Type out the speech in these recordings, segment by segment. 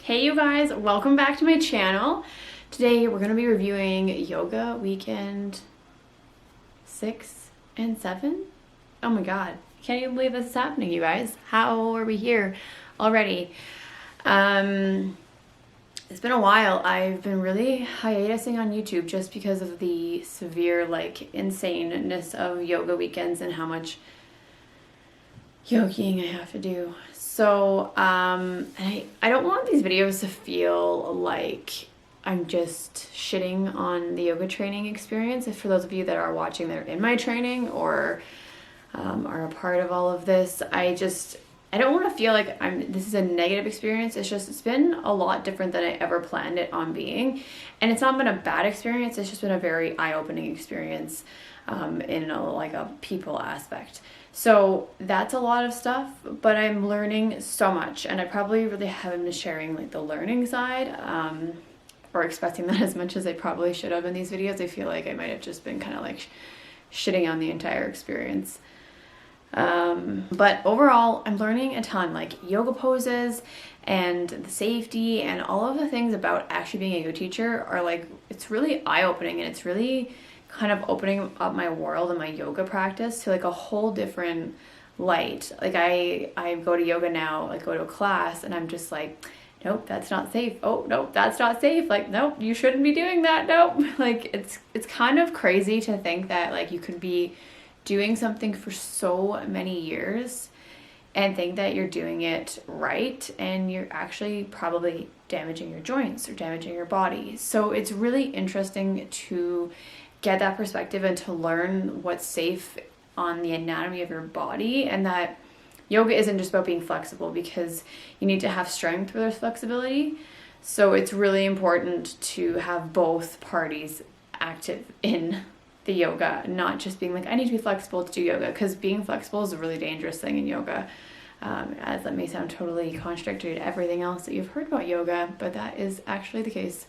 Hey you guys, welcome back to my channel. Today we're going to be reviewing yoga weekend 6 and 7. Oh my god, I can't even believe this is happening, you guys. How are we here already? It's been a while. I've been really hiatusing on YouTube just because of the severe, insaneness of yoga weekends and how much yogiing I have to do. So, I don't want these videos to feel like I'm just shitting on the yoga training experience. If for those of you that are watching that are in my training or are a part of all of this, I don't want to feel like this is a negative experience. It's been a lot different than I ever planned it on being. And it's not been a bad experience. It's just been a very eye-opening experience in a people aspect. So that's a lot of stuff, but I'm learning so much, and I probably really haven't been sharing the learning side or expecting that as much as I probably should have in these videos. I feel like I might have just been kind of shitting on the entire experience. But overall, I'm learning a ton, yoga poses and the safety and all of the things about actually being a yoga teacher are it's really eye-opening, and it's really kind of opening up my world and my yoga practice to a whole different light. I go to yoga now, go to a class, and I'm just nope, that's not safe. Oh, nope, that's not safe. Nope, you shouldn't be doing that. Nope. It's kind of crazy to think that you could be doing something for so many years and think that you're doing it right, and you're actually probably damaging your joints or damaging your body. So it's really interesting to get that perspective and to learn what's safe on the anatomy of your body, and that yoga isn't just about being flexible, because you need to have strength where there's flexibility. So it's really important to have both parties active in the yoga, not just being I need to be flexible to do yoga, because being flexible is a really dangerous thing in yoga. As that may sound totally contradictory to everything else that you've heard about yoga, but that is actually the case.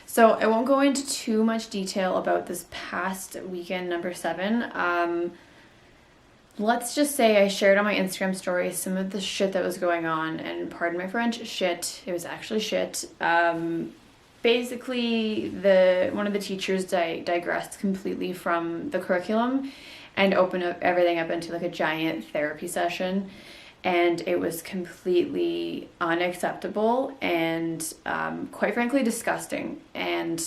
So I won't go into too much detail about this past weekend, number 7. Let's just say I shared on my Instagram story some of the shit that was going on, and pardon my French, shit. It was actually shit. Basically, one of the teachers digressed completely from the curriculum and opened up everything up into a giant therapy session. And it was completely unacceptable and quite frankly disgusting. And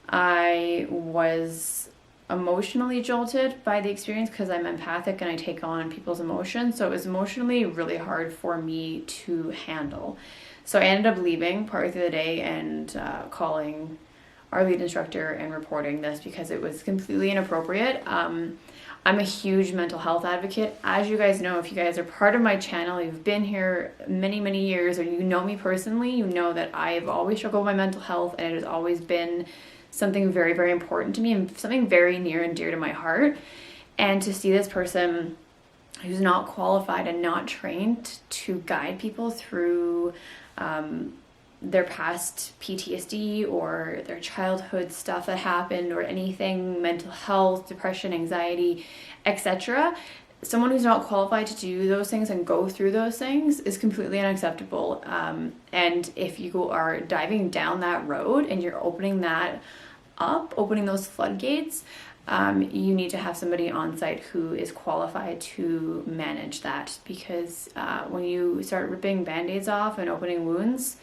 I was emotionally jolted by the experience because I'm empathic and I take on people's emotions. So it was emotionally really hard for me to handle. So I ended up leaving partway through the day and calling our lead instructor and reporting this because it was completely inappropriate. I'm a huge mental health advocate. As you guys know, if you guys are part of my channel, you've been here many, many years, or you know me personally, you know that I've always struggled with my mental health, and it has always been something very, very important to me and something very near and dear to my heart. And to see this person who's not qualified and not trained to guide people through their past PTSD or their childhood stuff that happened or anything, mental health, depression, anxiety, etc. Someone who's not qualified to do those things and go through those things is completely unacceptable. And if you are diving down that road and you're opening that up, opening those floodgates, you need to have somebody on site who is qualified to manage that, because when you start ripping band-aids off and opening wounds,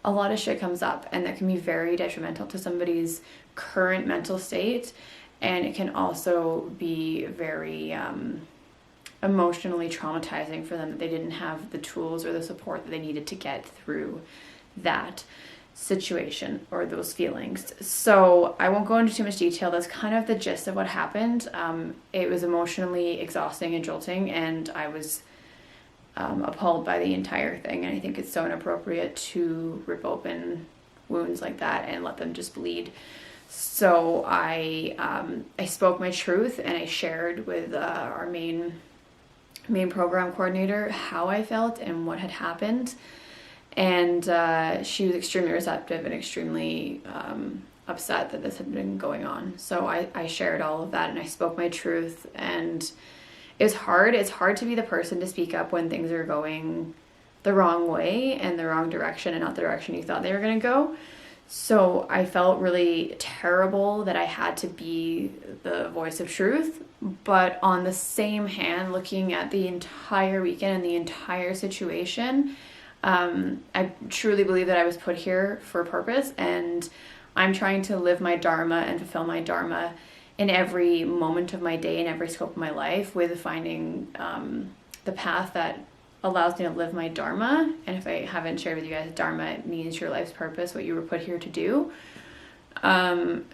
a lot of shit comes up, and that can be very detrimental to somebody's current mental state, and it can also be very emotionally traumatizing for them that they didn't have the tools or the support that they needed to get through that situation or those feelings. So I won't go into too much detail. That's kind of the gist of what happened. It was emotionally exhausting and jolting, and I was appalled by the entire thing, and I think it's so inappropriate to rip open wounds like that and let them just bleed. So I spoke my truth, and I shared with our main program coordinator how I felt and what had happened, and she was extremely receptive and extremely upset that this had been going on. So I shared all of that, and I spoke my truth, and it's hard to be the person to speak up when things are going the wrong way and the wrong direction and not the direction you thought they were going to go. So I felt really terrible that I had to be the voice of truth. But on the same hand, looking at the entire weekend and the entire situation, I truly believe that I was put here for a purpose, and I'm trying to live my dharma and fulfill my dharma in every moment of my day and every scope of my life, with finding the path that allows me to live my dharma. And if I haven't shared with you guys, dharma, it means your life's purpose, what you were put here to do. And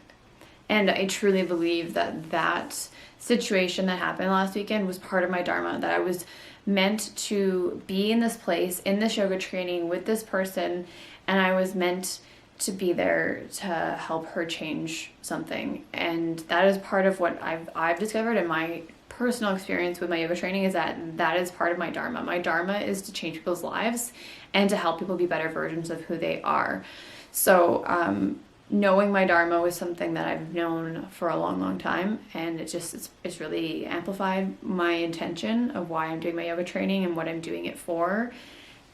I truly believe that situation that happened last weekend was part of my dharma, that I was meant to be in this place, in this yoga training with this person, and I was meant to be there to help her change something. And that is part of what I've discovered in my personal experience with my yoga training, is that is part of my dharma. My dharma is to change people's lives and to help people be better versions of who they are. So knowing my dharma was something that I've known for a long time, and it's really amplified my intention of why I'm doing my yoga training and what I'm doing it for.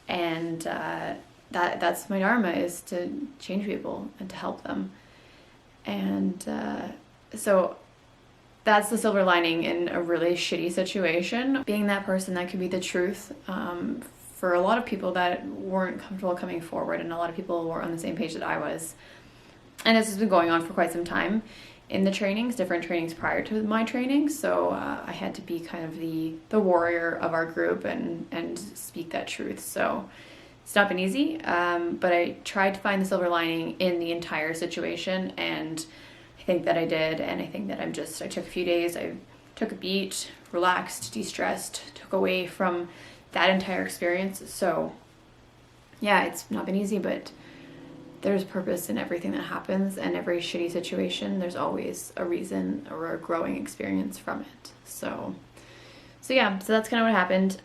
And that's my dharma, is to change people and to help them. And so that's the silver lining in a really shitty situation. Being that person that could be the truth for a lot of people that weren't comfortable coming forward, and a lot of people were on the same page that I was. And this has been going on for quite some time in the trainings, different trainings prior to my training. So I had to be kind of the warrior of our group and speak that truth. So it's not been easy, but I tried to find the silver lining in the entire situation, and I think that I did. And I think that I took a few days, I took a beat, relaxed, de-stressed, took away from that entire experience. So yeah, it's not been easy, but there's purpose in everything that happens, and every shitty situation, there's always a reason or a growing experience from it. So yeah, so that's kind of what happened.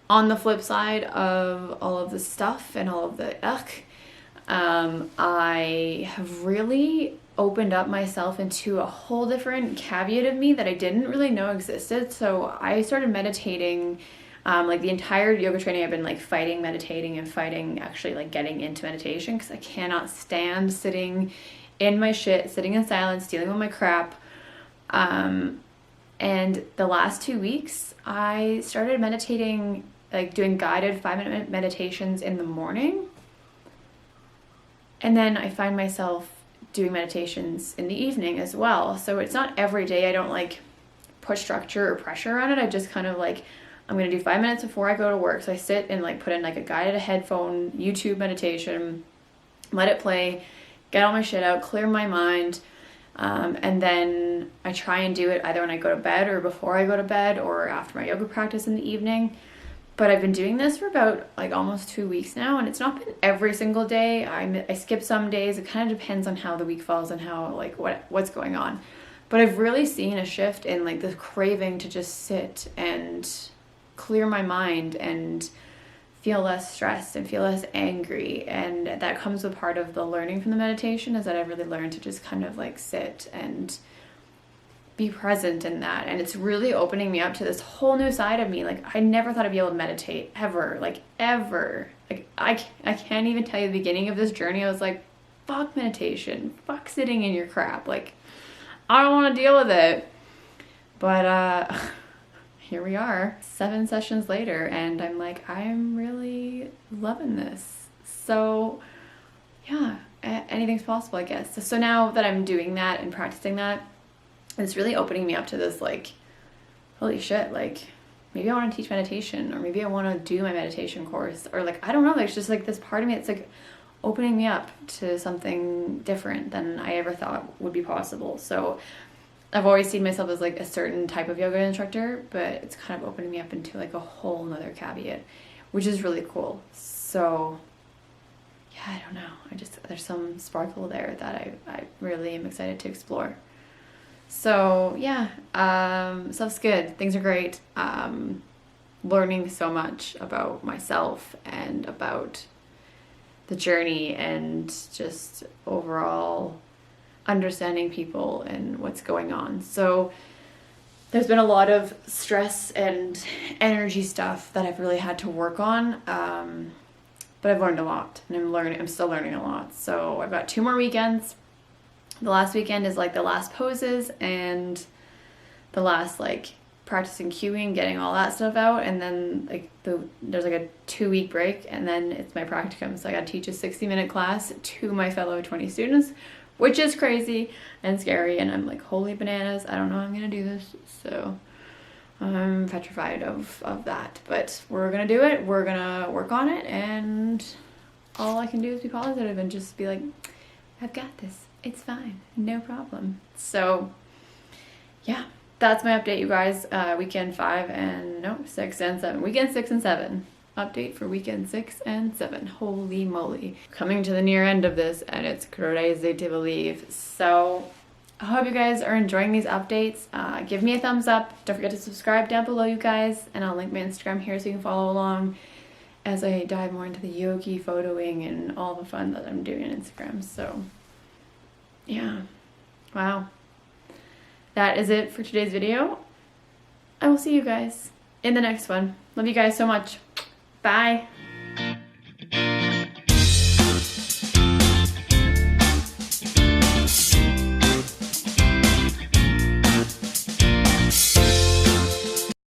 On the flip side of all of the stuff and all of the I have really opened up myself into a whole different caveat of me that I didn't really know existed. So I started meditating. Like the entire yoga training, I've been like fighting meditating and fighting actually like getting into meditation, because I cannot stand sitting in my shit, sitting in silence, dealing with my crap. And the last 2 weeks, I started meditating, like doing guided 5-minute meditations in the morning. And then I find myself doing meditations in the evening as well. So it's not every day. I don't like put structure or pressure on it. I just kind of like, I'm going to do 5 minutes before I go to work. So I sit and like put in like a guided headphone, YouTube meditation, let it play, get all my shit out, clear my mind. And then I try and do it either when I go to bed or before I go to bed or after my yoga practice in the evening. But I've been doing this for about like almost 2 weeks now, and it's not been every single day. I skip some days. It kind of depends on how the week falls and how like what's going on. But I've really seen a shift in like the craving to just sit and clear my mind and feel less stressed and feel less angry. And that comes with part of the learning from the meditation, is that I've really learned to just kind of like sit and be present in that. And it's really opening me up to this whole new side of me. Like I never thought I'd be able to meditate ever. Like I can't even tell you the beginning of this journey. I was like, fuck meditation, fuck sitting in your crap. Like I don't want to deal with it. But here we are 7 sessions later, and I'm like, I'm really loving this. So yeah, anything's possible, I guess. So now that I'm doing that and practicing that, it's really opening me up to this like, holy shit, like maybe I want to teach meditation, or maybe I want to do my meditation course, or like, I don't know, there's just like this part of me that's like opening me up to something different than I ever thought would be possible. So I've always seen myself as like a certain type of yoga instructor, but it's kind of opening me up into like a whole nother caveat, which is really cool. So yeah, I don't know. There's some sparkle there that I really am excited to explore. So yeah, stuff's good. Things are great. Learning so much about myself and about the journey and just overall understanding people and what's going on. So there's been a lot of stress and energy stuff that I've really had to work on. But I've learned a lot, and I'm still learning a lot. So I've got 2 more weekends. The last weekend is like the last poses and the last like practicing cueing, getting all that stuff out, and then like there's like a 2-week break, and then it's my practicum. So I got to teach a 60-minute class to my fellow 20 students, which is crazy and scary, and I'm like, holy bananas, I don't know how I'm gonna do this. So I'm petrified of that, but we're gonna do it. We're gonna work on it, and all I can do is be positive and just be like, I've got this. It's fine. No problem. So yeah, that's my update, you guys. Weekend 6 and 7. Weekend 6 and 7. Update for weekend 6 and 7. Holy moly. Coming to the near end of this, and it's crazy to believe. So I hope you guys are enjoying these updates. Give me a thumbs up. Don't forget to subscribe down below, you guys. And I'll link my Instagram here so you can follow along as I dive more into the yogi photoing and all the fun that I'm doing on Instagram. So yeah, wow. That is it for today's video. I will see you guys in the next one. Love you guys so much. Bye.